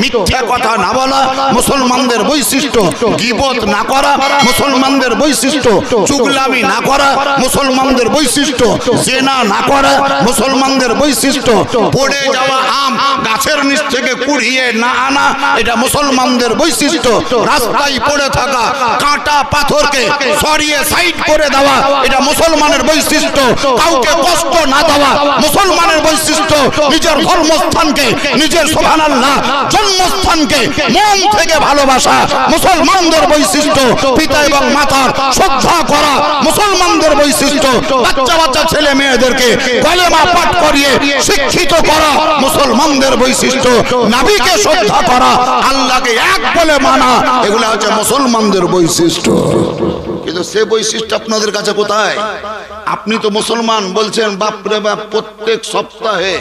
মিথ্যা কথা না বলা মুসলমানদের বৈশিষ্ট্য, গীবত না করা মুসলমানদের বৈশিষ্ট্য, চুগলামি না করা মুসলমানদের বৈশিষ্ট্য, জেনা না করা মুসলমানদের বৈশিষ্ট্য, পড়ে যাওয়া আম গাছের নিচ থেকে কুড়িয়ে না আনা এটা মুসলমানদের বৈশিষ্ট্য, রাস্তায় পড়ে থাকা কাঁটা পাথরকে সরিয়ে সাইড করে দেওয়া এটা মুসলমানের বৈশিষ্ট্য, কাউকে কষ্ট না দেওয়া মুসলমানের বৈশিষ্ট্য, নিজের ধর্মস্থানকে নিজের সুবহানাল্লাহ জন্মস্থানকে মন থেকে ভালোবাসা মুসলমানদের বৈশিষ্ট্য, পিতা এবং মাতার শ্রদ্ধা করা মুসলমানদের বৈশিষ্ট্য, বাচ্চা বাচ্চা ছেলে মেয়েদেরকে কলেমা পাঠ করিয়ে শিক্ষিত করা মুসলমানদের বৈশিষ্ট্য, নবীকে শ্রদ্ধা করা, আল্লাহকে এক বলে মানা, এগুলো হচ্ছে মুসলমানদের বৈশিষ্ট্য। কিন্তু সে বৈশিষ্ট্য আপনাদের কাছে কোথায়? আপনি তো মুসলমান বলছেন, বাপরে বাপ প্রত্যেক সপ্তাহে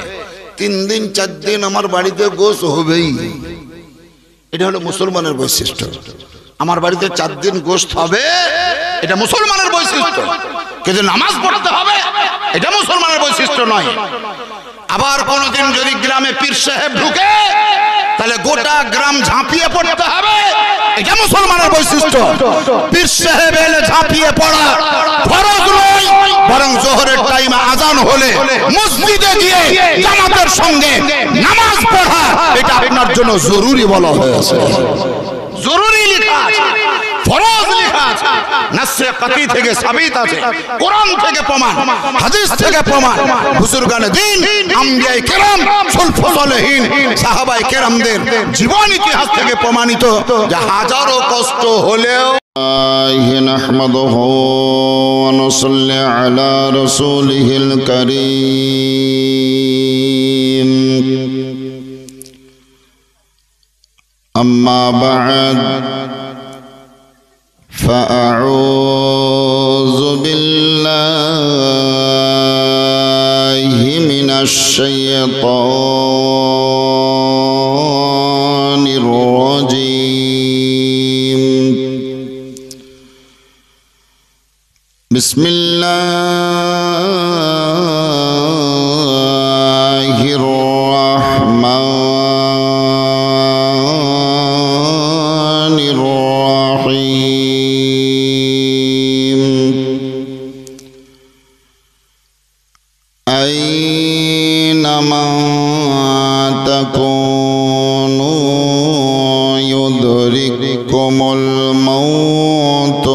3 দিন 4 দিন আমার বাড়িতে গোশত হবেই, এটা হলো মুসলমানের বৈশিষ্ট্য। আমার বাড়িতে 4 দিন গোশত হবে, এটা মুসলমানের বৈশিষ্ট্য। কিন্তু নামাজ পড়তে হবে, এটা মুসলমানের বৈশিষ্ট্য নয়। আবার কোনদিন যদি গ্রামে পীর সাহেব ঢুকে তাহলে গোটা গ্রাম ঝাঁপিয়ে পড়তে হবে, এটা মুসলমানের বৈশিষ্ট্য। পীর সাহেব এলে ঝাঁপিয়ে পড়া ফরজ নয়, বরং জোহরের টাইমে আজান হলে মসজিদে গিয়ে জামাতের সঙ্গে নামাজ পড়া এটা আপনার জন্য জরুরি বলা হয়েছে, জরুরি লেখা আছে, ফরজ লেখা আছে, নাসে কাতি থেকে সাবিত আছে, কোরআন থেকে প্রমাণ, হাদিস থেকে প্রমাণ, বুজুর্গানে দ্বীন আম্বিয়ায়ে কেরাম সুলফ সালেহিন সাহাবায়ে কেরামদের জীবন ইতিহাস থেকে প্রমাণিত যে হাজারো কষ্ট হলেও নাহমাদুহু ওয়া নুসাল্লি আলা রাসূলিহিল কারীম। أما بعد فأعوذ بالله من الشيطان الرجيم. بسم الله الرحمن أينما تكونوا يدرككم الموت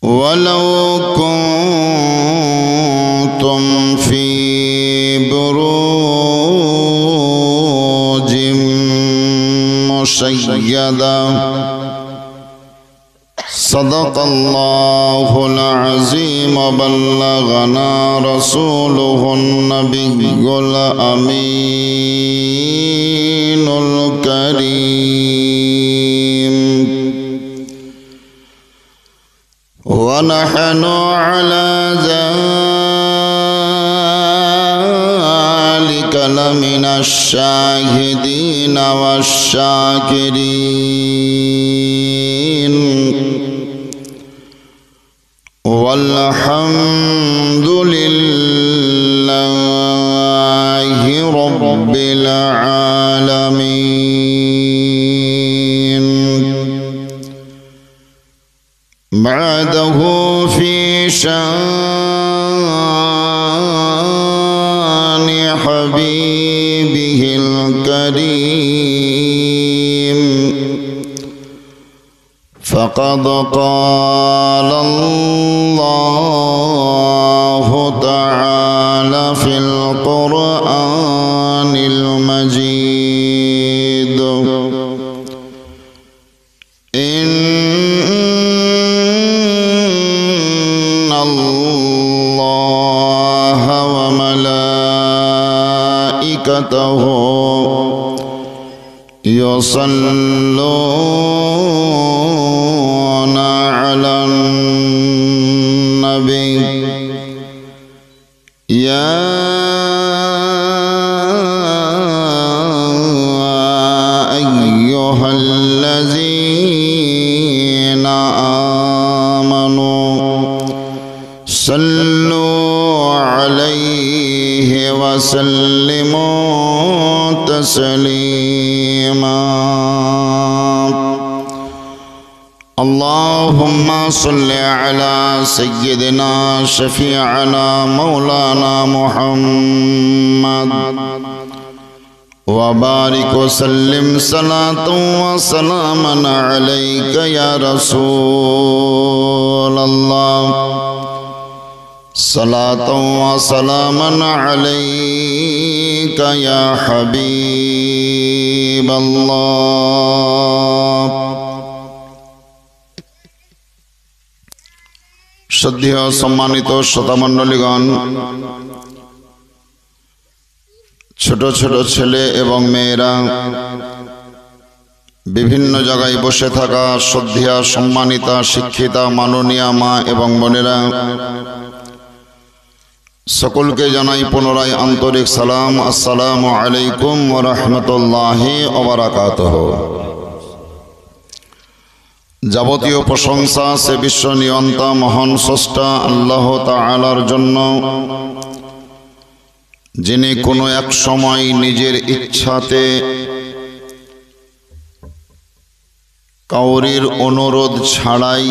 ولو كنتم في بروج مشيدة. صدق الله العظيم وبلغنا رسوله النبي الأمين الكريم. ونحن على ذلك لمن الشاهدين والشاكرين. والحمد لله رب العالمين. بعده في شان حبيبه الكريم فقد قال الله تعالى في القرآن المجيد إن الله وملائكته يصلون على النبي يا أيها الذين آمنوا صلوا عليه عليه وسلموا تسليما اللهم صل على سيدنا شفيعنا مولانا محمد وبارك وسلم صلاة وسلاما عليك يا رسول الله صلاة وسلاما عليك يا حبيب الله শ্রদ্ধেয় সম্মানিত শ্রোতামণ্ডলীগণ, ছোট ছোট ছেলে এবং মেয়েরা, বিভিন্ন জায়গায় বসে থাকা শ্রদ্ধেয়া সম্মানিতা শিক্ষিতা মাননীয়া মা এবং বোনেরা, সকলকে জানাই পুনরায় আন্তরিক সালাম। আসসালামু আলাইকুম ওয়া রাহমাতুল্লাহি ওয়া বারাকাতুহু। যাবতীয় প্রশংসা সে বিশ্ব নিয়ন্তা মহান স্রষ্টা আল্লাহ তাআলার জন্য, যিনি কোনো এক সময় নিজের ইচ্ছাতে কাউরির অনুরোধ ছাড়াই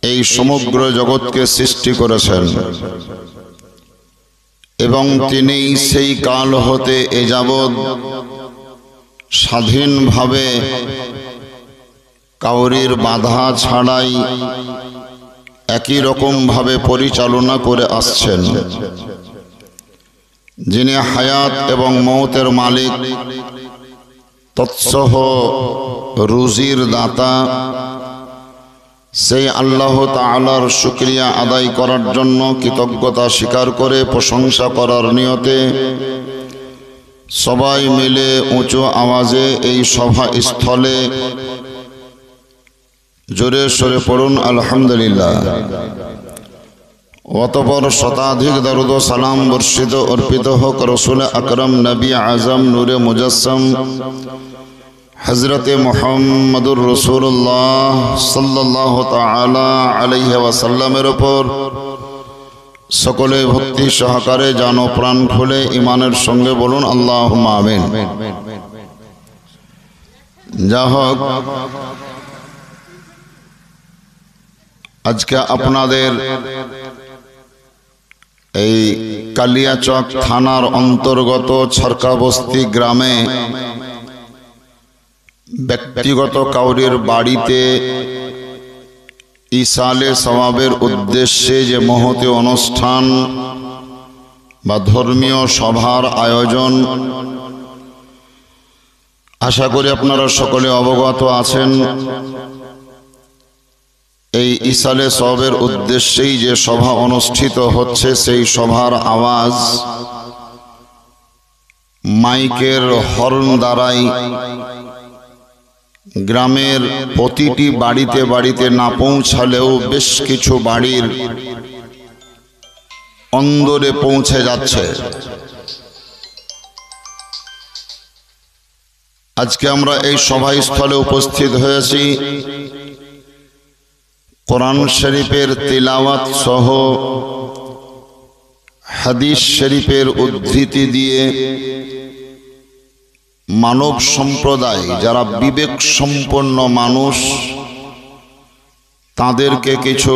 এই সমগ্র জগৎকে সৃষ্টি করেছেন এবং তিনি সেই কাল হতে এ যাবৎ স্বাধীনভাবে কাউরির বাধা ছাড়াই একই রকমভাবে পরিচালনা করে আসছেন। যিনি হায়াত এবং মৌতের মালিক, তৎসহ রুজির দাতা, সেই আল্লাহ তাআলার শুকরিয়া আদায় করার জন্য, কৃতজ্ঞতা স্বীকার করে প্রশংসা করার নিয়তে সবাই মিলে উঁচু আওয়াজে এই সভা স্থলে জোরে সরে পড়ুন আলহামদুলিল্লাহ। অতঃপর শতাধিক দরুদ ও সালাম বর্ষিত অর্পিত হোক রসুল আকরম নবী আজম নূরে মুজাসসম হযরতে মুহাম্মদুর রাসূলুল্লাহ সাল্লাল্লাহু তাআলা আলাইহি ওয়াসাল্লামের উপর। সকলে ভক্তি সহকারে জান ও প্রাণ খুলে ঈমানের সঙ্গে বলুন আল্লাহুম্মা আমিন। যা হোক, আজকে আপনাদের এই কালিয়াচক থানার অন্তর্গত ছরকাবস্তি গ্রামে ব্যক্তিগত কাউরির বাড়িতে ইসালে সওয়াবের উদ্দেশ্যে যে মহতি অনুষ্ঠান বা ধর্মীয় সভার আয়োজন, আশা করি আপনারা সকলে অবগত আছেন। এই ইসালে সওয়াবের উদ্দেশ্যেই যে সভা অনুষ্ঠিত হচ্ছে, সেই সভার আওয়াজ মাইকের হর্ন দ্বারাই গ্রামের প্রতিটি বাড়িতে বাড়িতে না পৌঁছালেও বেশ কিছু বাড়ির অন্দরে পৌঁছে যাচ্ছে। আজকে আমরা এই সভাস্থলে উপস্থিত হয়েছি কোরআন শরীফের তিলাওয়াত সহ হাদিস শরীফের উদ্ধৃতি দিয়ে মানব সম্প্রদায় যারা বিবেক সম্পন্ন মানুষ, তাদেরকে কিছু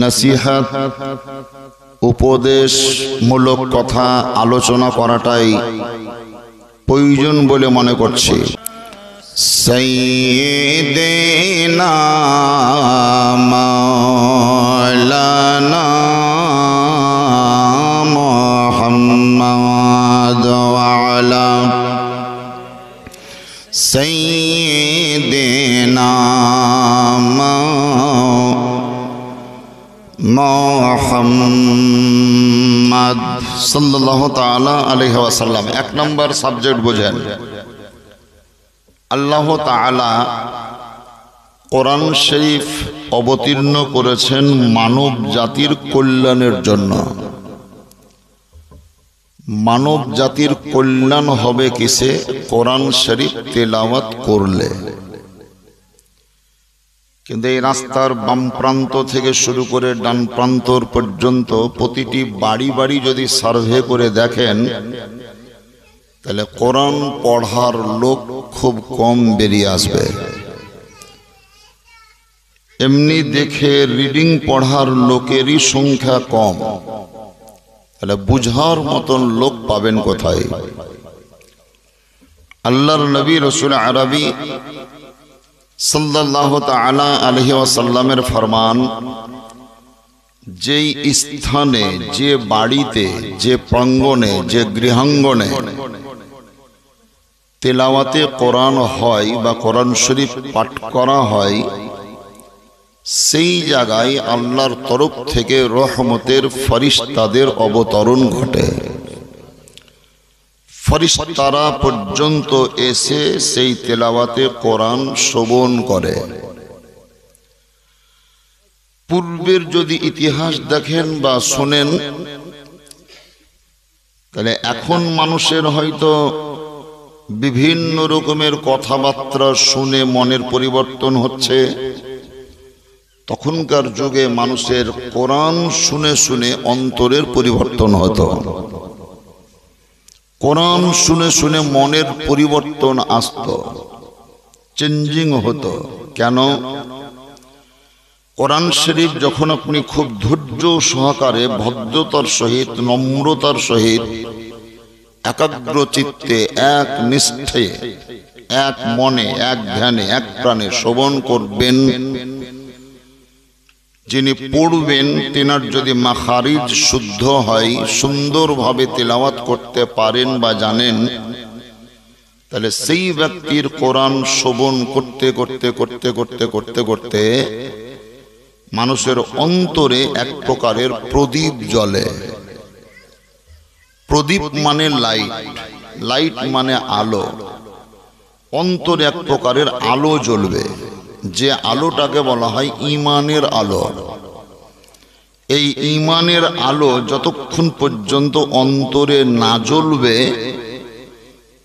নসিহত উপদেশমূলক কথা আলোচনা করাটাই প্রয়োজন বলে মনে করছি। সাইয়্যিদিনা মাওলানা মুহাম্মদ ওয়া আলা সাইয়্যিদিনা মুহাম্মদ সাল্লাল্লাহু তাআলা আলাইহি ওয়াসাল্লাম। এক নম্বর সাবজেক্ট বুঝেন, আল্লাহ তাআলা কোরআন শরীফ অবতীর্ণ করেছেন মানব জাতির কল্যাণের জন্য। মানব জাতির কল্যাণ হবে কিসে? কোরআন শরীফ তেলাওয়াত করলে। কিন্তু এই রাস্তার বাম প্রান্ত থেকে শুরু করে ডান প্রান্ত পর্যন্ত প্রতিটি বাড়ি বাড়ি যদি সার্ভে করে দেখেন, তাহলে কোরআন পড়ার লোক খুব কম বেরিয়ে আসবে। এমনি দেখে রিডিং পড়ার লোকেরই সংখ্যা কম, তাহলে বুঝার মতন লোক পাবেন কোথায়? আল্লাহর নবী রাসূল আরবি সাল্লাল্লাহু তাআলা আলাইহি ওয়াসাল্লামের ফরমান, যেই স্থানে, যে বাড়িতে, যে প্রাঙ্গণে, যে গৃহাঙ্গনে তেলাওয়াতে কোরআন হয় বা কোরআন শরীফ পাঠ করা হয়, সেই জায়গায় আল্লাহর তরফ থেকে রহমতের ফরিশতাদের অবতরণ ঘটে। ফরিশতারা পর্যন্ত এসে সেই তেলাওয়াতে কোরআন শ্রবণ করে। পূর্বের যদি ইতিহাস দেখেন বা শোনেন, তাহলে এখন মানুষের হয়তো বিভিন্ন রকমের কথাবার্তা শুনে মনের পরিবর্তন হচ্ছে। তখনকার যুগে মানুষের কোরআন শুনে শুনে অন্তরের পরিবর্তন হতো, কোরআন শুনে শুনে মনের পরিবর্তন আসতো, চেঞ্জিং হতো। কেন? কোরআন শরীফ যখন আপনি খুব ধৈর্য সহকারে, ভদ্রতার সহিত, নম্রতার সহিত, একাগ্র চিত্তে, এক নিষ্ঠে, এক মনে, এক ধ্যানে, এক প্রাণে শ্রবণ করবেন, যিনি পড়বেন তেনার যদি মাখারিজ শুদ্ধ হয়, সুন্দরভাবে তেলাওয়াত করতে পারেন বা জানেন, তাহলে সেই ব্যক্তির কোরআন শ্রবণ করতে করতে করতে করতে করতে করতে মানুষের অন্তরে এক প্রকারের প্রদীপ জ্বলে। প্রদীপ মানে লাইট, লাইট মানে আলো। অন্তরে এক প্রকারের আলো জ্বলবে, যে আলোটাকে বলা হয় ঈমানের আলো। এই ঈমানের আলো যতক্ষণ পর্যন্ত অন্তরে না জ্বলবে,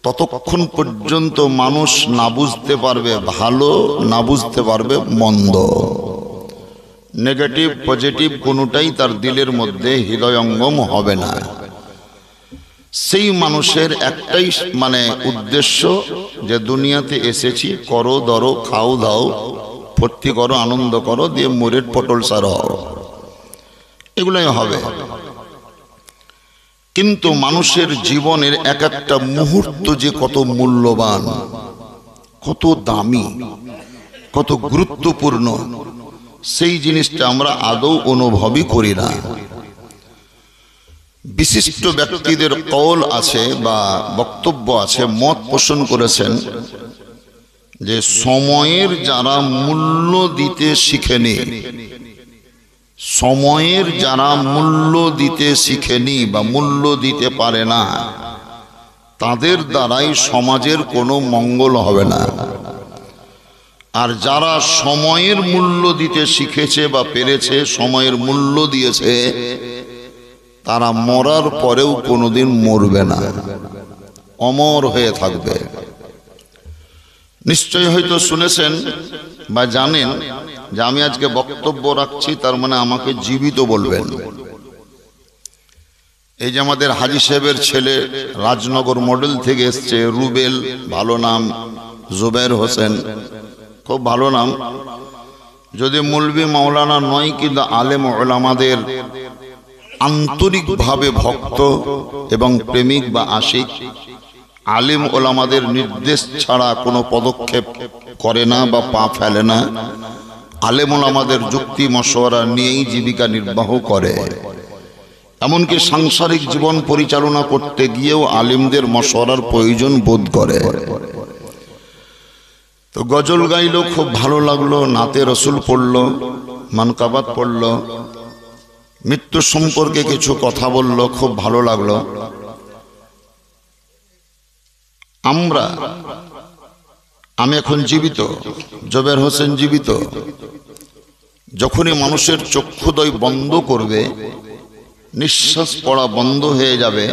ততক্ষণ পর্যন্ত মানুষ না বুঝতে পারবে ভালো, না বুঝতে পারবে মন্দ। নেগেটিভ পজিটিভ কোনোটাই তার দিলের মধ্যে হৃদয়ঙ্গম হবে না। সেই মানুষের একটাই উদ্দেশ্য, যে দুনিয়াতে এসেছি, করো ধরো, খাও দাও, ফুর্তি করো, আনন্দ করো, দিয়ে মরের পটল সার হও, এগুলাই হবে। কিন্তু মানুষের জীবনের এক একটা মুহূর্ত যে কত মূল্যবান, কত দামি, কত গুরুত্বপূর্ণ, সেই জিনিসটা আমরা আদৌ অনুভবই করি না। বিশিষ্ট ব্যক্তিদের কওল আছে বা বক্তব্য আছে, মত পোষণ করেছেন যে সময়ের যারা মূল্য দিতে শিখেনি, সময়ের যারা মূল্য দিতে শিখেনি বা মূল্য দিতে পারে না, তাদের দ্বারাই সমাজের কোনো মঙ্গল হবে না। আর যারা সময়ের মূল্য দিতে শিখেছে বা পেরেছে, সময়ের মূল্য দিয়েছে, তারা মরার পরেও কোনোদিন মরবে না, অমর হয়ে থাকবে। নিশ্চয় হয়তো শুনেছেন বা জানেন যে আমি আজকে বক্তব্য রাখছি, তার মানে আমাকে জীবিত বলবেন। এই যে আমাদের হাজী সাহেবের ছেলে রাজনগর মডেল থেকে এসছে, রুবেল, ভালো নাম, জুবের হোসেন, খুব ভালো নাম। যদি মৌলভী মাওলানা নয়, কিন্তু আলেম ওলামাদের আন্তরিকভাবে ভক্ত এবং প্রেমিক বা আশিক। আলেম ওলামাদের নির্দেশ ছাড়া কোনো পদক্ষেপ করে না বা পা ফেলে না। আলেম ওলামাদের যুক্তি মশওয়ারা নিয়েই জীবিকা নির্বাহ করে। এমনকি সাংসারিক জীবন পরিচালনা করতে গিয়েও আলেমদের মশওয়ারার প্রয়োজন বোধ করে। তো গজল গাইলো, খুব ভালো লাগলো, নাতে রসুল পড়লো, মানকাবাত পড়লো, মৃত্যু সম্পর্কে কিছু কথা বলল, খুব ভালো লাগলো। আমি এখন জীবিত, জুবের হোসেন জীবিত। যখনই মানুষের চক্ষুদ্বয় বন্ধ করবে, নিঃশ্বাস পড়া বন্ধ হয়ে যাবে,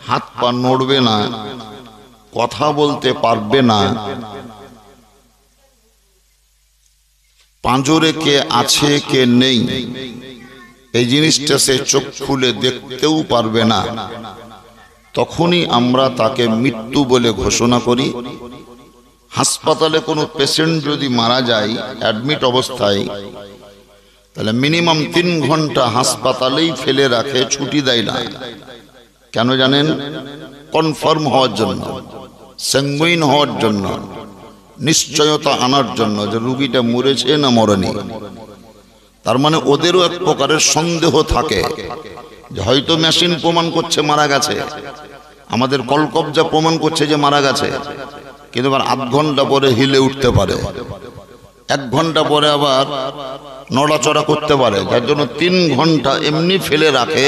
হাত পা নড়বে না, কথা বলতে পারবে না, পাঁজরে কে আছে কে নেই এই জিনিসটা সে চোখ খুলে দেখতেও পারবে না, তখনই আমরা তাকে মৃত্যু বলে ঘোষণা করি। হাসপাতালে কোনো পেশেন্ট যদি মারা যায় অ্যাডমিট অবস্থায়, তাহলে মিনিমাম 3 ঘন্টা হাসপাতালেই ফেলে রাখে, ছুটি দেয় না। কেন জানেন? কনফার্ম হওয়ার জন্য, স্যাঙ্গুইন হওয়ার জন্য, নিশ্চয়তা আনার জন্য যে রুগীটা মরেছে না মরেনি। তার মানে ওদেরও এক প্রকারের সন্দেহ থাকে যে হয়তো মেশিন প্রমাণ করছে মারা গেছে, আমাদের কলকবজা প্রমাণ করছে যে মারা গেছে, কিন্তু আবার আধ ঘন্টা পরে হিলে উঠতে পারে, 1 ঘন্টা পরে আবার নড়াচড়া করতে পারে, যার জন্য 3 ঘন্টা এমনি ফেলে রাখে,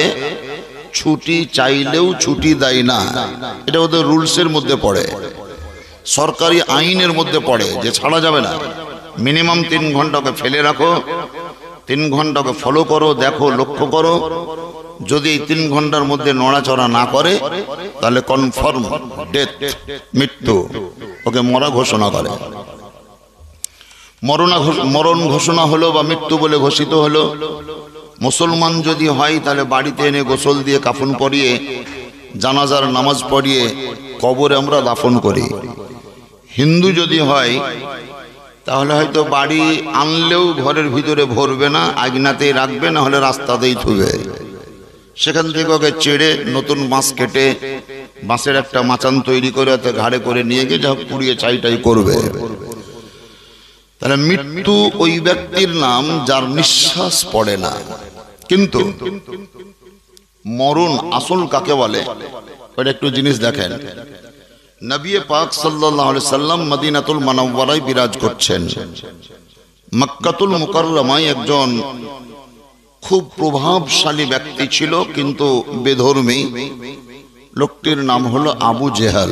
ছুটি চাইলেও ছুটি দেয় না। এটা ওদের রুলসের মধ্যে পড়ে, সরকারি আইনের মধ্যে পড়ে যে ছাড়া যাবে না। মিনিমাম 3 ঘন্টাকে ফেলে রাখো, 3 ঘন্টাকে ফলো করো, দেখো, লক্ষ্য করো। যদি এই 3 ঘন্টার মধ্যে নড়াচড়া না করে তাহলে কনফার্ম ডেথ, মৃত্যু, ওকে মরা ঘোষণা করে। মরণ ঘোষণা হলো বা মৃত্যু বলে ঘোষিত হলো। মুসলমান যদি হয় তাহলে বাড়িতে এনে গোসল দিয়ে কাফন পরিয়ে জানাজার নামাজ পড়িয়ে কবরে আমরা দাফন করি। হিন্দু যদি হয় তাহলে হয়তো বাড়ি আনলেও ঘরের ভিতরে ভরবে না, আগনাতেই রাখবে, না হলে রাস্তাতেই থুবে। সেখান থেকে ওকে চেড়ে নতুন বাঁশ কেটে বাঁশের একটা মাচান তৈরি করে ওতে ঘাড়ে করে নিয়ে গিয়ে যা পুড়িয়ে চাইটাই করবে। তাহলে মৃত্যু ওই ব্যক্তির নাম যার নিঃশ্বাস পড়ে না। কিন্তু মরণ আসল কাকে বলে ওটা একটু জিনিস দেখেন। নবী পাক সাল্লাল্লাহু আলাইহি সাল্লাম মদিনাতুল মুনাওয়ারায় বিরাজ করছেন। মক্কাতুল মুকাররমায় একজন খুব প্রভাবশালী ব্যক্তি ছিল, কিন্তু বেধর্মী। লোকটির নাম হলো আবু জেহেল।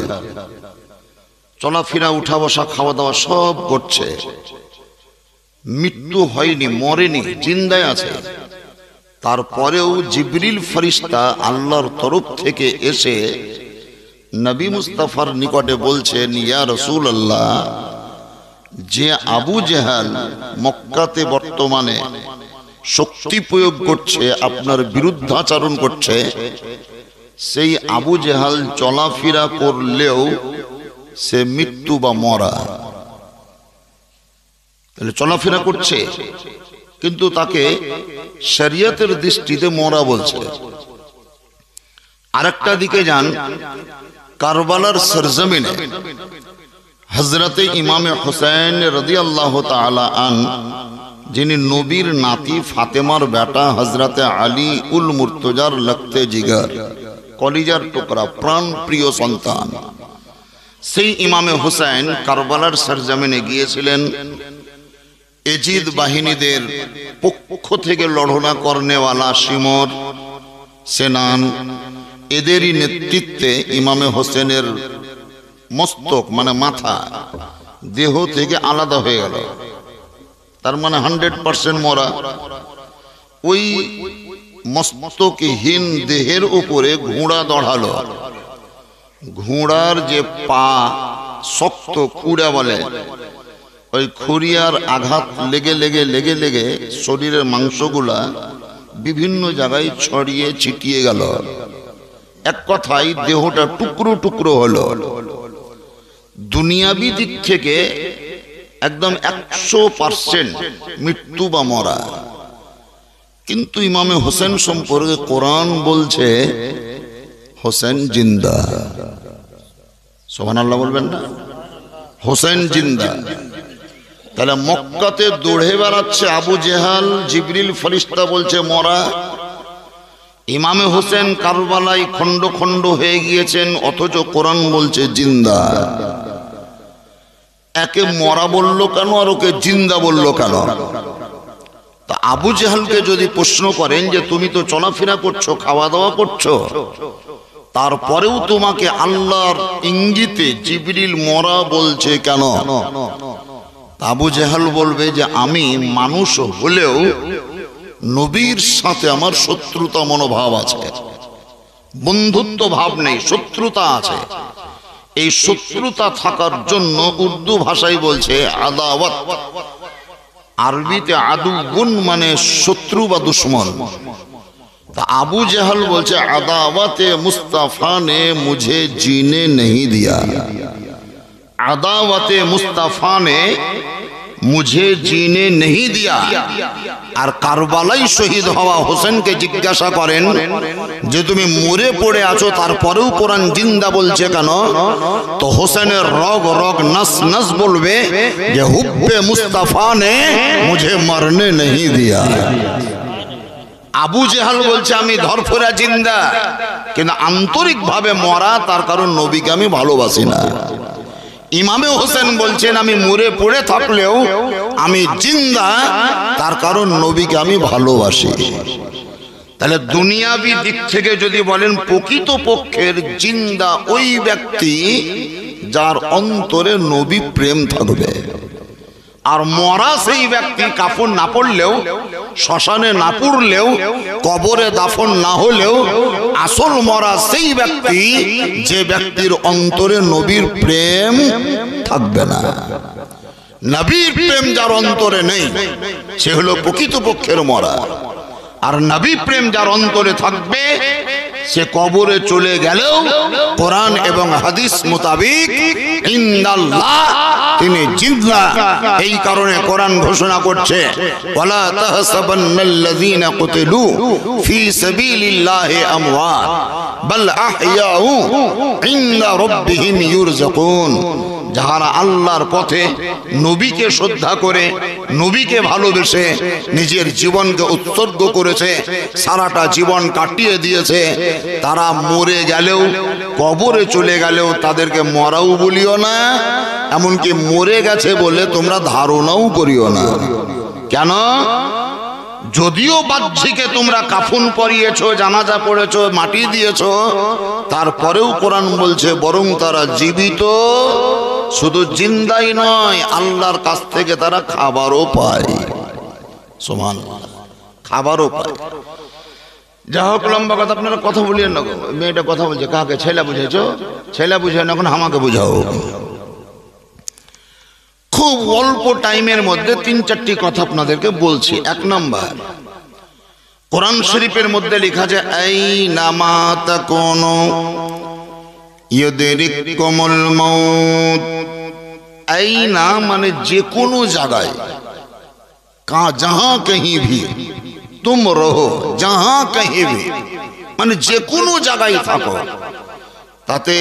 চলাফেরা, উঠা বসা, খাওয়া দাওয়া সব করছে। মৃত্যু হয়নি, মরেনি, জিন্দায় আছে। তারপরেও জিবরিল ফেরেশতা আল্লাহর তরফ থেকে এসে নবী মুস্তাফার নিকটে বলছেন, ইয়া রাসূলুল্লাহ, যে আবু জেহেল মক্কাতে বর্তমানে শক্তি প্রয়োগ করছে, আপনার বিরুদ্ধাচরণ করছে, সেই আবু জেহেল চলাফেরা করলেও সে মৃত্যু বা মরা। তাহলে চলাফেরা করছে কিন্তু তাকে শরীয়তের দৃষ্টিতে মরা বলছে। আরেকটা দিকে যান, কারবালার সরজমিনে হযরতে ইমামে হুসাইন রাদিয়াল্লাহু তাআলা আন, যিনি নবীর নাতি ফাতেমার বেটা হযরতে আলী উল মুর্তজার লখতে জিগার, কলিজার টুকরা, প্রাণ প্রিয় সন্তান, সেই ইমামে হুসাইন কারবালার সরজমিনে গিয়েছিলেন। এজিদ বাহিনীদের পক্ষ থেকে লড়না করনেওয়ালা শিমর, সেনান, এদেরই নেতৃত্বে ইমামে হোসেনের মস্তক মানে মাথা দেহ থেকে আলাদা হয়ে গেল। তার মানে 100% মরা। ওই মস্তকহীন দেহের উপরে ঘোড়া দড়ালো। ঘোড়ার যে পা শক্ত, খুঁড়া বলে, ওই খুরিয়ার আঘাত লেগে লেগে লেগে লেগে শরীরের মাংসগুলা বিভিন্ন জায়গায় ছড়িয়ে ছিটিয়ে গেল। এক কথায় দেহটা টুকরো টুকরো হলো। দুনিয়াবি দিক থেকে একদম 100% মৃত্যু বা মরা। কিন্তু ইমামে হোসেন সম্পর্কে কোরআন বলছে হোসেন জিন্দা। সুবহানাল্লাহ বলবেন না? হোসেন জিন্দা। তাহলে মক্কাতে দৌড়ে বেড়াচ্ছে আবু জেহেল, জিবরিল ফেরেশতা বলছে মরা। ইমামে হোসেন কারবালায় খন্ড খন্ড হয়ে গিয়েছেন, অথচ কোরআন বলছে জিন্দা। একে মরা বললো কেন আর ওকে জিন্দা বললো কেন? তা আবু জেহেলকে যদি প্রশ্ন করেন যে তুমি তো চলাফেরা করছো, খাওয়া দাওয়া করছো, তারপরেও তোমাকে আল্লাহর ইঙ্গিতে জিবরিল মরা বলছে কেন? আবু জেহেল বলবে যে আমি মানুষ হলেও নবীর সাথে আমার শত্রুতা মনোভাব আছে, বন্ধুত্ব ভাব নেই, শত্রুতা আছে। এই শত্রুতা থাকার জন্য উর্দু ভাষায় বলছে আদাওয়াত। আরবিতে আদুগুন মানে শত্রু বা দুশ্মন। তা আবু জেহল বলছে আদাওয়াতে মুস্তাফা নে মুঝে जीने नहीं दिया, আদাওয়াতে মুস্তাফা নে মুঝে जीने नहीं दिया। আর কারবালাই শহীদ হওয়া হোসেনকে জিজ্ঞাসা করেন যে তুমি মরে পড়ে আছো তারপরেও কোরআন জিন্দা বলছে কেন? তো হোসেনের রগ রগ নস নস বলবে যে হুব্বে মুস্তাফা নে মুঝে মরনে नहीं दिया। আবু জেহাল বলছে আমি ধরফরা জিন্দা, কিন্তু আন্তরিক ভাবে মরা, তার কারণ নবীকে আমি ভালোবাসি না। ইমামে হোসেন বলছেন আমি মরে পড়ে থাকলেও আমি জিন্দা, তার কারণ নবীকে আমি ভালোবাসি। তাহলে দুনিয়াবি দিক থেকে যদি বলেন প্রকৃত পক্ষের জিন্দা ওই ব্যক্তি যার অন্তরে নবী প্রেম থাকবে। আর মরা সেই ব্যক্তি কাফন না পড়লেও, শ্মশানে না পুড়লেও, কবরে দাফন না হলেও আসল মরা সেই ব্যক্তি যে ব্যক্তির অন্তরে নবীর প্রেম থাকবে না। নবীর প্রেম যার অন্তরে নেই সে হলো প্রকৃতপক্ষের মরা। আর নবী প্রেম যার অন্তরে থাকবে সে কবরে চলে গেলেও কোরআন এবং হাদিস মোতাবেক ইনদাল্লাহ তিনি জিন্দা। এই কারণে কোরআন ঘোষণা করছে ওয়ালা তাহসাবান্নাল্লাযীনা কুতিলু ফি সাবিলিল্লাহি আমওয়াত বাল আহইয়াউ ইনদা রাব্বিহিম ইউরযাকুন। যারা আল্লাহর পথে নবীকে শ্রদ্ধা করে, নবীকে ভালোবেসে নিজের জীবনকে উৎসর্গ করেছে, সারাটা জীবন কাটিয়ে দিয়েছে, তারা মরে গেলেও, কবরে চলে গেলেও তাদেরকে মরাও বলিও না, এমনকি মরে গেছে বলে তোমরা ধারণাও করিও না। কেন? যদিও বাহ্যিকে তোমরা কাফন পরিয়েছো, জানাজা পড়েছো, মাটি দিয়েছো, তারপরেও কোরআন বলছে বরং তারা জীবিত, শুধু জিন্দাই নয় আল্লাহর কাছ থেকে তারা খাবারও পায়। সুবহানাল্লাহ, খাবারও পায়। যা হোক, লম্বা কথা, আপনারা কথা বলিয়েন না। মেয়েটা কথা বলছে, কাকে? ছেলে বুঝেছো? ছেলে বুঝে না, এখন আমাকে বুঝাও। খুব অল্প টাইমের মধ্যে ৩-৪টি কথা আপনাদেরকে বলছি। এক নম্বর, কোরআন শরীফের মধ্যে লেখা আছে আইনামা তাকুনু ইউদরিকুমুল মাউত। আইনা মানে যে কোনো জায়গায়, जहां कहीं भी तुम रहो, जहां कहीं भी মানে যে কোনো জায়গায় থাকো। তাতে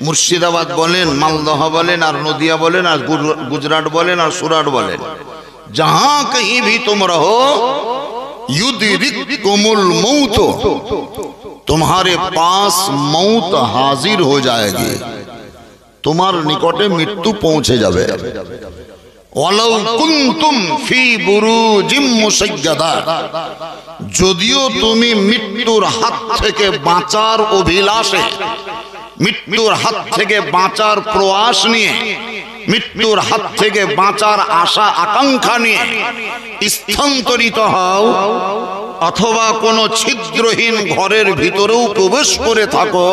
মুর্শিদাবাদ বলেন, মালদহ বলেন, আর নদিয়া বলেন, আর গুজরাট বলেন, আর সুরাট বলেন, जहां कहीं भी तुम रहो युदरिकुमुल मौत, तुम्हारे पास मौत हाजिर हो जाएगी, তোমার নিকটে মৃত্যু পৌঁছে যাবে। ওয়ালাউ কুনতুম ফি বুরুজিম মুসাজ্জাদা, যদিও তুমি মৃত্যুর হাত থেকে বাঁচার অভিলাষে, মৃত্যুর হাত থেকে বাঁচার প্রয়াস নিয়ে, মৃত্যুর হাত থেকে বাঁচার আশা আকাঙ্ক্ষা নিয়ে স্থানান্তরিত হও, অথবা কোনো ছিদ্রহীন ঘরের ভিতরেও প্রবেশ করে থাকো,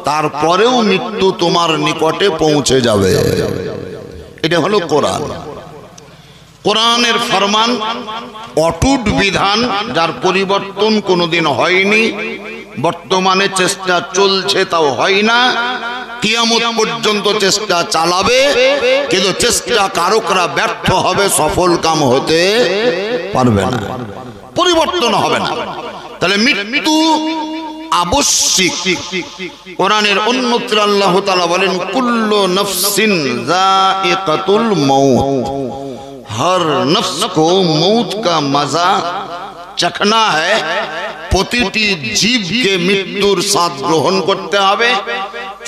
তারপরেও মৃত্যু তোমার নিকটে পৌঁছে যাবে। এটা হলো কোরআন। কোরআনের ফরমান, অটুট বিধান, যার পরিবর্তন কোনোদিন হয়নি, বর্তমানে চেষ্টা চলছে তাও হয় না, কিয়ামত পর্যন্ত চেষ্টা চালাবে, কিন্তু চেষ্টা কারকরা ব্যর্থ হবে, সফল কাম হতে পারবে না, পরিবর্তন হবে না। তাহলে মৃত্যু আবশ্যিক। কোরআনের অন্যত্র আল্লাহ তাআলা বলেন কুল্লু নফসিন যায়িকাতুল মৌত, हर नफ्स को मौत का मजा चखना है। প্রতিটি জীবকে মৃত্যুর স্বাদ গ্রহণ করতে হবে।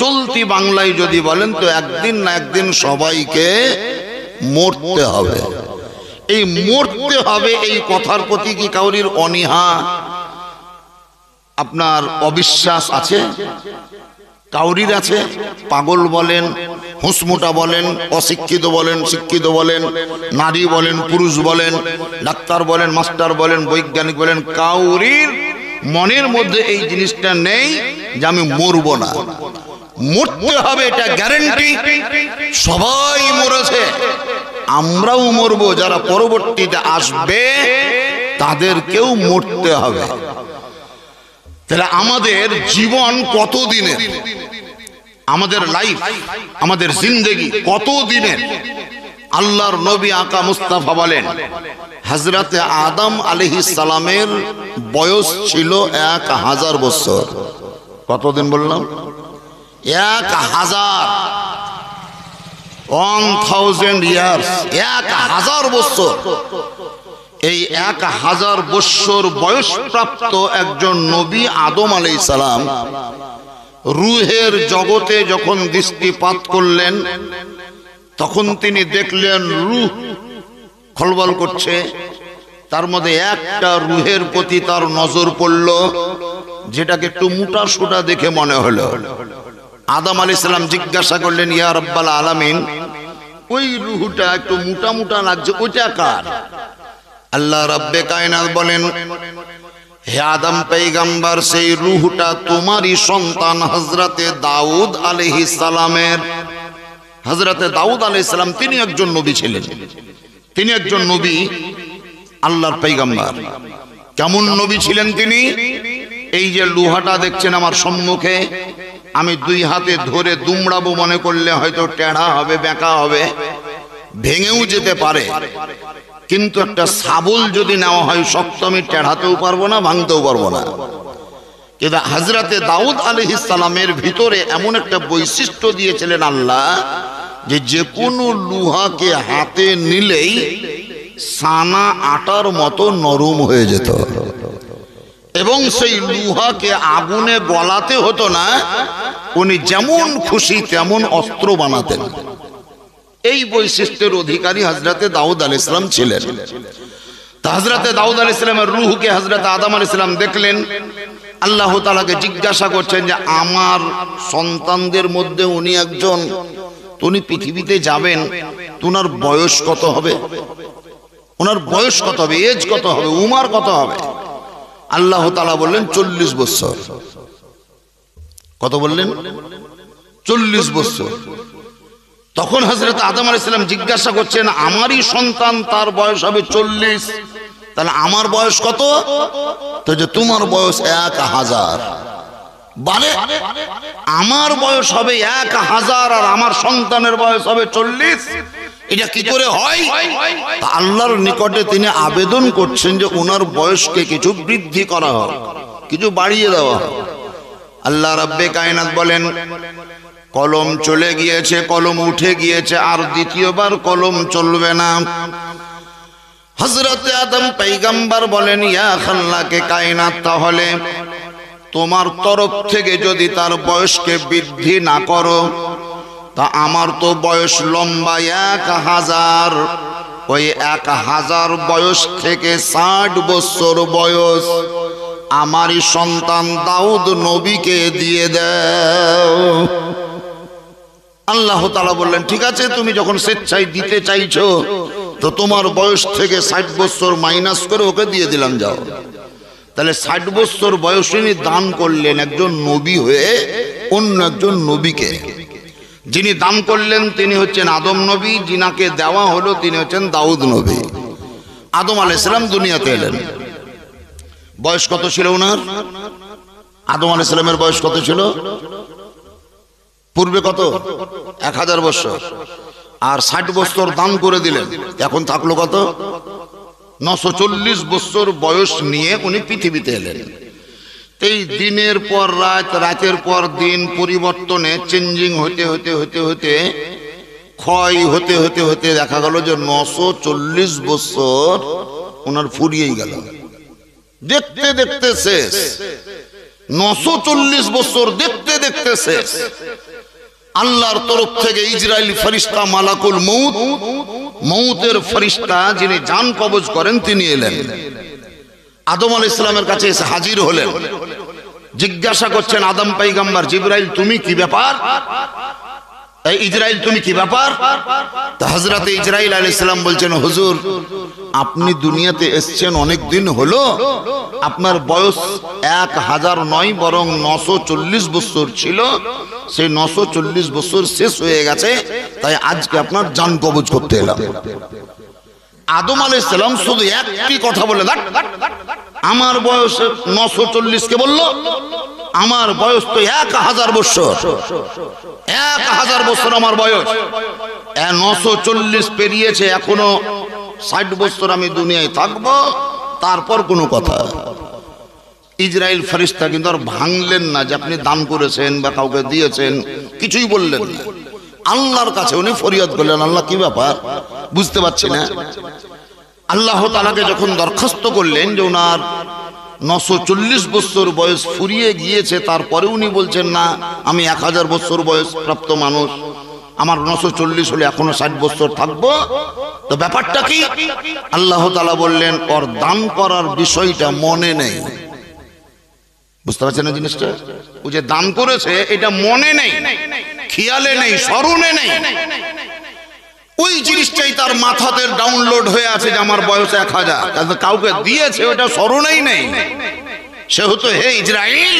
চলতি বাংলায় যদি বলেন তো একদিন না একদিন সবাইকে মরতে হবে। এই মরতে হবে এই কথার প্রতি কি কাউরির অনীহা, আপনার অবিশ্বাস আছে? কাউরির আছে? পাগল বলেন, হুঁসমোটা বলেন, অশিক্ষিত বলেন, শিক্ষিত বলেন, নারী বলেন, পুরুষ বলেন, ডাক্তার বলেন, মাস্টার বলেন, বৈজ্ঞানিক বলেন, কাউরির মনের মধ্যে এই জিনিসটা নেই যে আমি মরবো না। মরতে হবে এটা গ্যারান্টি। সবাই মরেছে, আমরাও মরব, যারা পরবর্তীতে আসবে তাদেরকেও মরতে হবে। তাহলে আমাদের জীবন কত দিনের, আমাদের লাইফ, আমাদের জিন্দেগি কত দিনের? আল্লাহর নবী আকা মুস্তাফা বলেন হযরতে আদম আলাইহিস সালামের বয়স ছিল 1000 বছর। কতদিন বললাম? 1000 ইয়ার্স, 1000 বছর। এই 1000 বছর বয়স প্রাপ্ত একজন নবী আদম আলাইহিস সালাম রূহের জগতে যখন দৃষ্টিপাত করলেন, তখন তিনি দেখলেন রূহ খলবল করছে। তার মধ্যে একটা রূহের প্রতি তার নজর পড়ল, যেটাকে একটু মোটা সোটা দেখে মনে হলো। আদম আলাইহিস সালাম জিজ্ঞাসা করলেন, ইয়া রাব্বাল আলামিন, ওই রূহটা একটু মোটা মোটা লাগছে, ওইটা কার? আল্লাহ রাব্বে কায়নাত বলেন, হে আদম পয়গম্বর, সেই রূহটা তোমারই সন্তান হযরতে দাউদ আলাইহিস সালামের। হযরতে দাউদ আলাইহিস সালাম তিনি একজন নবী ছিলেন, তিনি একজন নবী, আল্লাহর পয়গম্বর। কেমন নবী ছিলেন তিনি? এই যে লোহাটা দেখছেন আমার সম্মুখে, আমি দুই হাতে ধরে দুমড়াবো মনে করলে হয়তো টেढ़ा হবে, বেঁকা হবে, ভেঙেও যেতে পারে। কিন্তু একটা শাবল যদি নেওয়া হয় শক্ত, আমি টেढ़াতেও পারবো না, ভাঙতেও পারবো না। কিন্তু হযরতে দাউদ আলাইহিস সালামের ভিতরে এমন একটা বৈশিষ্ট্য দিয়েছিলেন আল্লাহ, যে কোনো লোহাকে হাতে নিলেই সানা আটার মতো নরম হয়ে যেত, এবং সেই লোহাকে আগুনে গলাতে হতো না। উনি যেমন খুশি তেমন অস্ত্র বানাতেন। এই বৈশিষ্ট্যের অধিকারী হযরতে দাউদ আলাইহিস সালাম ছিলেন। তা হযরতে দাউদ আলাইহিস সালামের রূহকে হযরতে আদম আলাইহিস সালাম দেখলেন। আল্লাহ তাআলাকে জিজ্ঞাসা করছেন যে আমার সন্তানদের মধ্যে উনি একজন, উনি পৃথিবীতে যাবেন, ওনার বয়স কত হবে? ওনার বয়স কত হবে? এজ কত হবে? উমর কত হবে? আল্লাহ তাআলা বললেন 40 বছর। কত বললেন? 40 বছর। তখন হযরত আদম আলাইহিস সালাম জিজ্ঞাসা করছেন, আমারই সন্তান, তার বয়স হবে 40, তাহলে আমার বয়স কত? তো যে তোমার বয়স 1000। মানে আমার বয়স হবে 1000 আর আমার সন্তানের বয়স হবে 40। এটা কি করে হয়? তা আল্লাহর নিকটে তিনি আবেদন করছেন যে ওনার বয়সকে কিছু বৃদ্ধি করা হোক, কিছু বাড়িয়ে দেওয়া হোক। আল্লাহ রাব্বে কায়নাত বলেন, কলম চলে গিয়েছে, কলম উঠে গিয়েছে, আর দ্বিতীয়বার কলম চলবে না। হযরতে আদম পয়গম্বর বলেন, ইয়া খাল্লাকে কায়নাত, তাহলে তোমার তরফ থেকে যদি তার বয়সকে বৃদ্ধি না করো, তা আমার তো বয়স লম্বা 1000, ওই 1000 বয়স থেকে 60 বছর বয়স আমারই সন্তান দাউদ নবীকে দিয়ে দাও। আল্লাহ তাআলা বললেন, ঠিক আছে, তুমি যখন স্বেচ্ছায় দিতে চাইছো, তো তোমার বয়স থেকে 60 বছর মাইনাস করে ওকে দিয়ে দিলাম, যাও। তাহলে 60 বছর বয়স উনি দান করলেন একজন নবী হয়ে অন্য একজন নবীকে। যিনি দান করলেন তিনি হচ্ছেন আদম নবী, যিনাকে দেওয়া হলো তিনি হচ্ছেন দাউদ নবী। আদম আলাইহিস সালাম দুনিয়াতে এলেন, বয়স কত ছিল ওনার? আদম আলাইহিস সালামের বয়স কত ছিল? পূর্বে কত? 1000 বছর। আর 60 বছর দান করে দিলেন, এখন থাকলো কত? 940 বছর বয়স নিয়ে উনি পৃথিবীতে এলেন। এই দিনের পর রাত, রাতের পর দিন পরিবর্তনে চেঞ্জিং হতে হতে হতে হতে ক্ষয় হতে হতে হতে দেখা গেল যে 940 বছর ওনার ফুরিয়েই গেল। দেখতে দেখতে শেষ, 940 বছর দেখতে দেখতে শেষ। আল্লাহর তরফ থেকে ইসরাইল ফেরেশতা মালাকুল মউত, মউতের ফেরেশতা যিনি জান কবজ করেন, তিনি এলেন আদম আলাইহিস সালামের কাছে এসে হাজির হলেন। জিজ্ঞাসা করছেন, আদম পয়গম্বর জিবরাইল, তুমি কি ব্যাপার? এই ইসরাইল তুমি কি ব্যাপার? তা হযরত ইসরাইল আলাইহিস সালাম বলছেন, হুজুর আপনি দুনিয়াতে এসেছেন অনেক দিন হলো, আপনার বয়স 1000 নয় বরং 940 বছর ছিল, সেই 940 বছর শেষ হয়ে গেছে, তাই আজকে আপনার জান কবজ করতে এলাম। আদম আলাইহিস সালাম শুধু একটি কথা বলে, আমার বয়স 940 কে বললো, আমার বয়স তো 1000 বছর, 1000 বছর আমার বয়স, 940 পেরিয়েছে, এখনো 60 বছর আমি দুনিয়ায় থাকবো, তারপর কোনো কথা। ইসরাইল ফেরেশতা কিন্তু আর ভাঙলেন না যে আপনি দান করেছেন বা কাউকে দিয়েছেন, কিছুই বললেন না। আল্লাহর কাছে উনি ফরিয়াদ করলেন, আল্লাহ কি ব্যাপার বুঝতে পারছি না। আল্লাহ তাআলাকে যখন দরখাস্ত করলেন যে ওনার 940 বছর বয়স ফুরিয়ে গিয়েছে, তারপরে উনি বলছেন না আমি 1000 বছর বয়স প্রাপ্ত মানুষ, আমার 940 হলে এখনো 60 বছর থাকবো, তো ব্যাপারটা কি? আল্লাহ তাআলা বললেন, ওর দান করার বিষয়টা মনে নেই। বুঝতে পারছেন না জিনিসটা? ও যে দান করেছে এটা মনে নেই, খেয়ালে নেই, স্মরণে নেই, ওই জিনিসটাই তার মাথাতে ডাউনলোড হয়ে আছে যে আমার বয়স 1000, কাউকে দিয়েছে ওটা স্মরণেই নেই। সেহেতু হে ইসরাইল,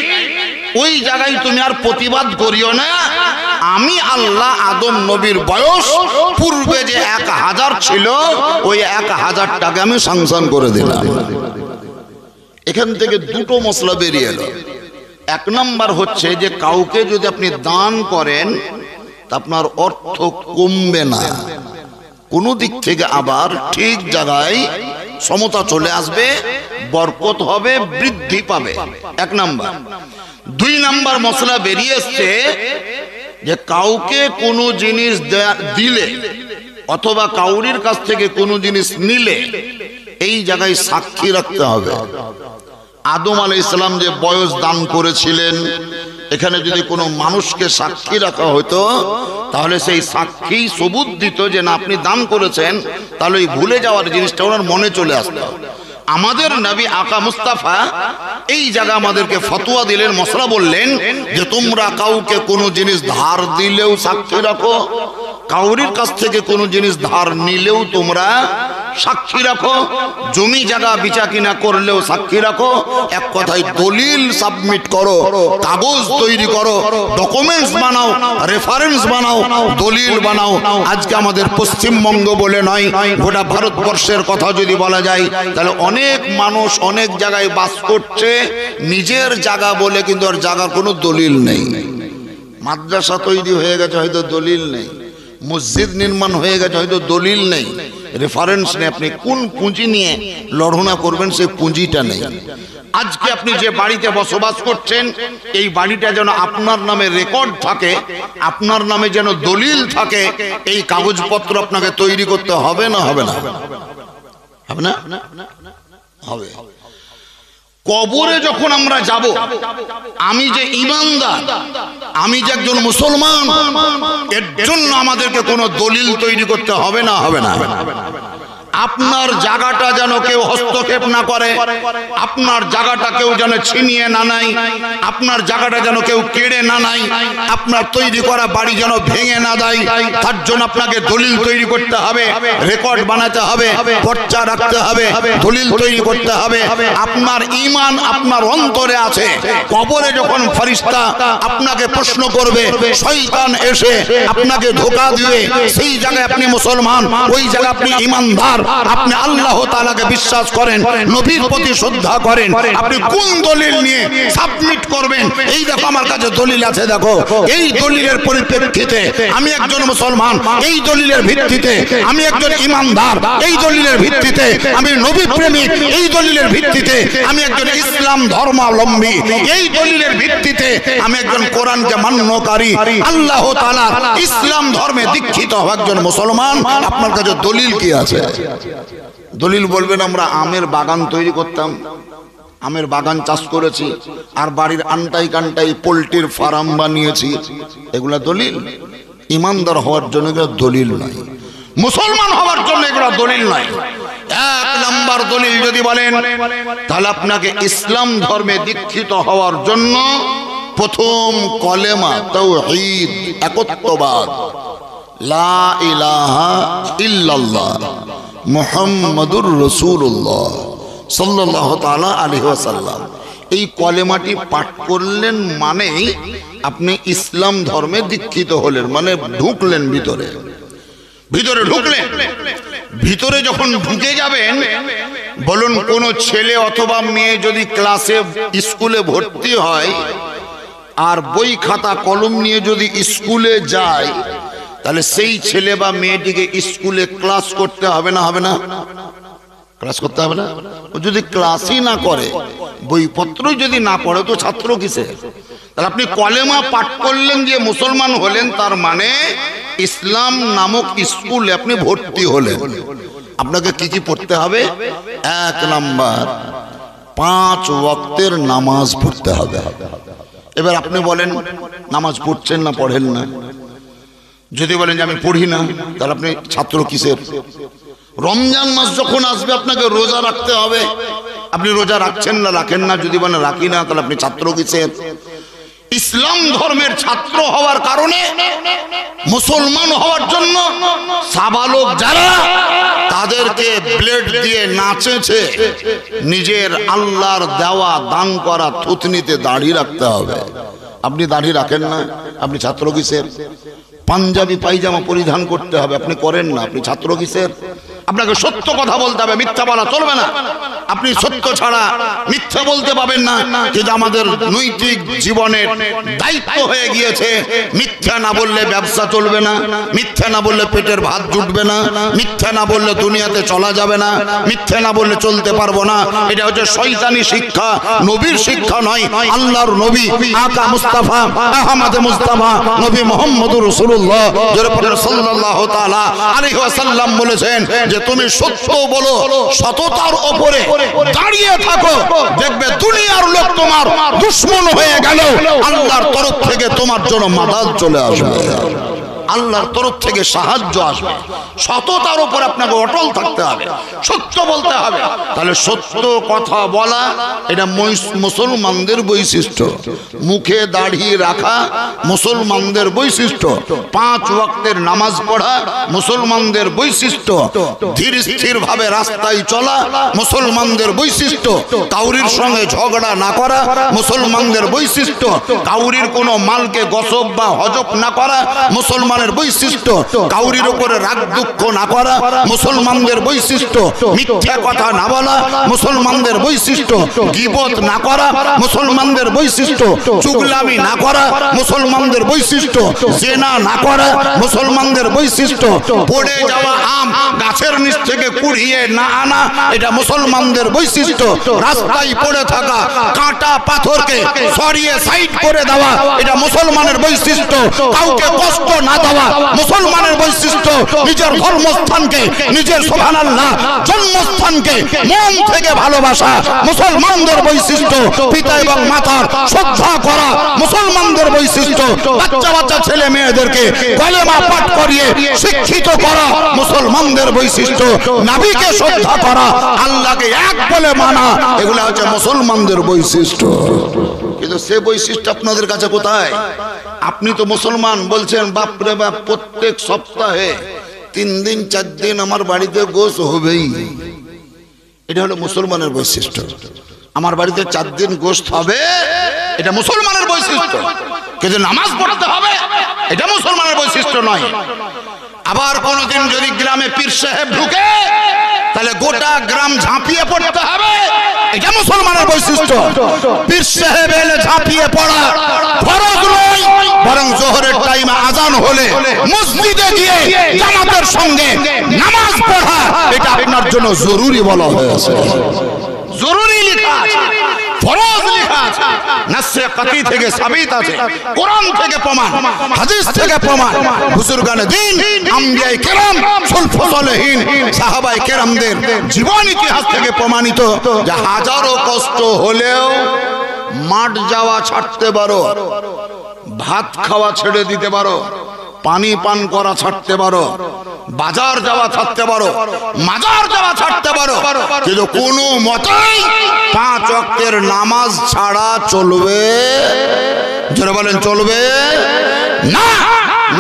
ওই জায়গায় তুমি আর প্রতিবাদ করিও না, আমি আল্লাহ আদম নবীর বয়স পূর্বে যে 1000 ছিল ওই 1000 টাকা আমি সাংশন করে দিলাম। এখান থেকে দুটো মশলা বেরিয়ে এলো। এক নাম্বার হচ্ছে যে কাউকে যদি আপনি দান করেন তা আপনার অর্থ কমবে না, কোন দিক থেকে আবার ঠিক জায়গায় সমতা চলে আসবে, বরকত হবে, বৃদ্ধি পাবে, এক নাম্বার। দুই নাম্বার মশলা বেরিয়ে এসছে যে কাউকে কোনো জিনিস দিলে অথবা কাউরির কাছ থেকে কোনো জিনিস নিলে এই জায়গায় সাক্ষী রাখতে হবে। আদম আলাইহিস সালাম যে বয়স দান করেছিলেন, এখানে যদি কোনো মানুষকে সাক্ষী রাখা হতো তাহলে সেই সাক্ষী সবুত দিত যে না আপনি দান করেছেন, তাহলে এই ভুলে যাওয়ার জিনিসটা ওনার মনে চলে আসতো। আমাদের নবী আকা মুস্তাফা এই জায়গা আমাদেরকে ফতোয়া দিলেন, মশলা বললেন যে তোমরা কাউকে কোনো জিনিস ধার দিলেও সাক্ষী রাখো, কাউরির কাছ থেকে কোনো জিনিস ধার নিলেও তোমরা সাক্ষী রাখো, জমি জায়গা বিচা কিনা করলেও সাক্ষী রাখো, এক কথায় দলিল সাবমিট করো, কাগজ তৈরি করো, ডকুমেন্টস বানাও, রেফারেন্স বানাও, দলিল বানাও। আজকে আমাদের পশ্চিমবঙ্গ বলে নয়, গোটা ভারতবর্ষের কথা যদি বলা যায় তাহলে অনেক মানুষ অনেক জায়গায় বাস করছে নিজের জায়গা বলে, কিন্তু আর জায়গার কোনো দলিল নেই। মাদ্রাসা তৈরি হয়ে গেছে হয়তো দলিল নেই, মসজিদ নির্মাণ হয়ে গেছে হয়তো দলিল নেই, রেফারেন্স নেই, আপনি কোন পুঁজি নিয়ে লড়না করবেন সেই পুঁজিটা নেই। আজকে আপনি যে বাড়িতে বসবাস করছেন এই বাড়িটা যেন আপনার নামে রেকর্ড থাকে, আপনার নামে যেন দলিল থাকে, এই কাগজপত্র আপনাকে তৈরি করতে হবে না? হবে না? হবে না? হবে। কবরে যখন আমরা যাব, আমি যে ঈমানদার, আমি যে একজন মুসলমান, এর জন্য আমাদেরকে কোনো দলিল তৈরি করতে হবে না? হবে না? আপনার জায়গাটা যেন কেউ হস্তক্ষেপ না করে, আপনার জায়গাটা কেউ যেন ছিনিয়ে না নেয়, আপনার জায়গাটা যেন কেউ কেড়ে না নেয়, আপনার তৈরি করা বাড়ি যেন ভেঙে না দেয়, তার জন্য আপনাকে দলিল তৈরি করতে হবে, রেকর্ড বানাতে হবে, পর্চা রাখতে হবে, দলিল তৈরি করতে হবে। আপনার ঈমান আপনার অন্তরে আছে, কবরে যখন ফেরেশতা আপনাকে প্রশ্ন করবে, শয়তান এসে আপনাকে ধোঁকা দিবে, সেই জায়গায় আপনি মুসলমান, ওই জায়গায় আপনি ঈমানদার, আপনি আল্লাহ তাআলাকে বিশ্বাস করেন, নবীর প্রতি শ্রদ্ধা করেন, আপনি কোন দলিল নিয়ে সাবমিট করবেন? এই দেখো আমার কাছে দলিল আছে, দেখো এই দলিলের পরিপ্রেক্ষিতে আমি একজন মুসলমান, এই দলিলের ভিত্তিতে আমি একজন ঈমানদার, এই দলিলের ভিত্তিতে আমি নবী প্রেমিক, এই দলিলের ভিত্তিতে আমি একজন ইসলাম ধর্মাবলম্বী, এই দলিলের ভিত্তিতে আমি একজন কোরআনকে মান্যকারী, আল্লাহ তাআলা ইসলাম ধর্মে দীক্ষিত একজন মুসলমান। আপনার কাছে দলিল কি আছে? দলিল বলবেন আমরা আমের বাগান তৈরি করতাম, আমের বাগান চাষ করেছি, আর বাড়ির আনটাই কানটাই পোল্ট্রির ফার্ম বানিয়েছি, এগুলা দলিল? ঈমানদার হওয়ার জন্য এগুলো দলিল নয়, মুসলমান হওয়ার জন্য এগুলো দলিল নয়। এক নাম্বার দলিল যদি বলেন তাহলে আপনাকে ইসলাম ধর্মে দীক্ষিত হওয়ার জন্য প্রথম কলেমা তাওহীদ, একত্ববাদ, লা ইলাহা ইল্লাল্লাহ মুহাম্মাদুর রাসূলুল্লাহ সাল্লাল্লাহু তাআলা আলাইহি ওয়াসাল্লাম। এই কলেমাটি পাঠ করলেন মানেই আপনি ইসলাম ধর্মে দীক্ষিত হলেন, মানে ঢুকলেন ভিতরে। ভিতরে ঢুকলেন, ভিতরে যখন ঢুকে যাবেন, বলুন কোন ছেলে অথবা মেয়ে যদি ক্লাসে স্কুলে ভর্তি হয় আর বই খাতা কলম নিয়ে যদি স্কুলে যায়, তাহলে সেই ছেলে বা মেয়েটিকে স্কুলে ক্লাস করতে হবে না? হবে না? ক্লাস করতে হবে না? যদি ক্লাসই না করে, বইপত্রই যদি না পড়ে, তো ছাত্র কিসে? তাহলে আপনি কলেমা পাঠ করলেন, যে মুসলমান হলেন, তার মানে ইসলাম নামক স্কুলে আপনি ভর্তি হলেন। আপনাকে কি কি পড়তে হবে? 1 নাম্বার, 5 ওয়াক্তের নামাজ পড়তে হবে। এবার আপনি বলেন নামাজ পড়ছেন না পড়েন না? যদি বলেন যে আমি পড়ি না, তাহলে আপনি ছাত্র কিসের? রমজান মাস যখন আসবে আপনাকে রোজা রাখতে হবে, আপনি রোজা রাখছেন না, রাখেন না? যদি বলেন রাখি না, তাহলে আপনি ছাত্র কিসের? ইসলাম ধর্মের ছাত্র হওয়ার কারণে, মুসলমান হওয়ার জন্য সাবালক যারা, তাদেরকে ব্লেড দিয়ে নাচেছে, নিজের আল্লাহর দেওয়া দান করা থুতনিতে দাড়ি রাখতে হবে। আপনি দাড়ি রাখেন না, আপনি ছাত্র কিসের? পাঞ্জাবি পায়জামা পরিধান করতে হবে, আপনি করেন না, আপনি ছাত্র কিসের? আপনাকে সত্য কথা বলতে হবে, মিথ্যা বলা চলবে না। আপনি সত্য ছাড়া মিথ্যা বলতে পাবেন না, কিন্তু আমাদের নৈতিক জীবনের দায়িত্ব হয়ে গিয়েছে। মিথ্যা না বললে ব্যবসা চলবে না, মিথ্যা না বললে পেটের ভাত জুটবে না, মিথ্যা না বললে দুনিয়াতে চলা যাবে না, মিথ্যা না বললে চলতে পারবো না। এটা হচ্ছে শয়তানি শিক্ষা, নবীর শিক্ষা নয়। আল্লাহর নবী আকা মুস্তাফা আহমদ মুস্তাফা নবী মুহাম্মদুর রাসূলুল্লাহ সাল্লাল্লাহু তাআলা আলাইহি ওয়াসাল্লাম বলেছেন যে তুমি সত্য বলো, সততার উপরে দাঁড়িয়ে থাকো, দেখবে দুনিয়ার লোক তোমার দুশমন হয়ে গেল, আল্লাহর তরফ থেকে তোমার জন্য মাদাদ চলে আসবে, আল্লাহর তরফ থেকে সাহায্য আসবে। সততার উপর আপনাকে অটল থাকতে হবে, সত্য বলতে হবে। তাহলে সত্য কথা বলা এটা মুসলমানদের বৈশিষ্ট্য। মুখে দাড়ি রাখা মুসলমানদের বৈশিষ্ট্য। 5 ওয়াক্তের নামাজ পড়া মুসলমানদের বৈশিষ্ট্য। ধীর স্থির ভাবে রাস্তায় চলা মুসলমানদের বৈশিষ্ট্য। কাউরির সঙ্গে ঝগড়া না করা মুসলমানদের বৈশিষ্ট্য। কাউরির কোনো মালকে গসব বা হজব না করা মুসলমান বৈশিষ্ট্য। কাউরির উপরে রাগ দুঃখ না করা মুসলমানদের বৈশিষ্ট্য। মিথ্যা কথা না বলা মুসলমানদের বৈশিষ্ট্য। গীবত না করা মুসলমানদের বৈশিষ্ট্য। চুগলামি না করা মুসলমানদের বৈশিষ্ট্য। জেনা না করা মুসলমানদের বৈশিষ্ট্য। পড়ে যাওয়া আম গাছের নিচ থেকে কুড়িয়ে না আনা এটা মুসলমানদের বৈশিষ্ট্য। রাস্তায় পড়ে থাকা কাঁটা পাথরকে সরিয়ে সাইড করে দেওয়া এটা মুসলমানের বৈশিষ্ট্য। কাউকে কষ্ট না মুসলমানের বৈশিষ্ট্য। নিজের ধর্মস্থানকে, নিজের সুবহানাল্লাহ জন্মস্থানকে মন থেকে ভালোবাসা মুসলমানদের বৈশিষ্ট্য। পিতা এবং মাতার শ্রদ্ধা করা মুসলমানদের বৈশিষ্ট্য। বাচ্চা বাচ্চা ছেলে মেয়েদেরকে কলেমা পাঠ করিয়ে শিক্ষিত করা মুসলমানদের বৈশিষ্ট্য। নবীকে শ্রদ্ধা করা, আল্লাহকে এক বলে মানা, এগুলো হচ্ছে মুসলমানদের বৈশিষ্ট্য। কিন্তু সে বৈশিষ্ট্য আপনাদের কাছে কোথায়? আপনি তো মুসলমান বলছেন, বাপরে বাপ, প্রত্যেক সপ্তাহে 3 দিন 4 দিন আমার বাড়িতে গোশত হবেই। এটা হলো মুসলমানের বৈশিষ্ট্য। আমার বাড়িতে 4 দিন গোশত হবে, এটা মুসলমানের বৈশিষ্ট্য। কিন্তু নামাজ পড়তে হবে, এটা মুসলমানের বৈশিষ্ট্য নয়। আবার কোনদিন যদি গ্রামে পীর সাহেব ঢুকে, তাহলে গোটা গ্রাম ঝাঁপিয়ে পড়তে হবে, এটা মুসলমানের বৈশিষ্ট্য। পীর সাহেব এলে ঝাঁপিয়ে পড়া ফরজ নয়, বরং জোহরের টাইমে আজান হলে মসজিদে গিয়ে জামাতের সঙ্গে নামাজ পড়া এটা আপনার জন্য জরুরি বলা হয়েছে। জরুরি লেখা আছে, ফরজ লেখা আছে, নাসে কাতি থেকে সাবিত আছে, কোরআন থেকে প্রমাণ, হাদিস থেকে প্রমাণ। বুজুর্গানে দ্বীন, আম্বিয়ায়ে কেরাম, সুলফে সালেহিন, সাহাবায়ে কেরামদের জীবন ইতিহাস থেকে প্রমাণিত যে হাজারো কষ্ট হলেও মাঠ যাওয়া ছাড়তে পারো, ভাত খাওয়া ছেড়ে দিতে পারো, পানি পান করা ছাড়তে পারো, বাজার যাওয়া ছাড়তে পারো, মাজার যাওয়া ছাড়তে পারো, কিন্তু কোনো মতেই 5 ওয়াক্তের নামাজ ছাড়া চলবে? জোরে বলেন চলবে না।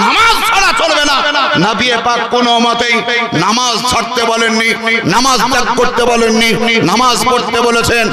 নামাজ ছাড়া চলবে না। নবী পাক কোনো মতেই নামাজ ছাড়তে বলেননি, নামাজ ত্যাগ করতে বলেননি, নামাজ পড়তে বলেছেন।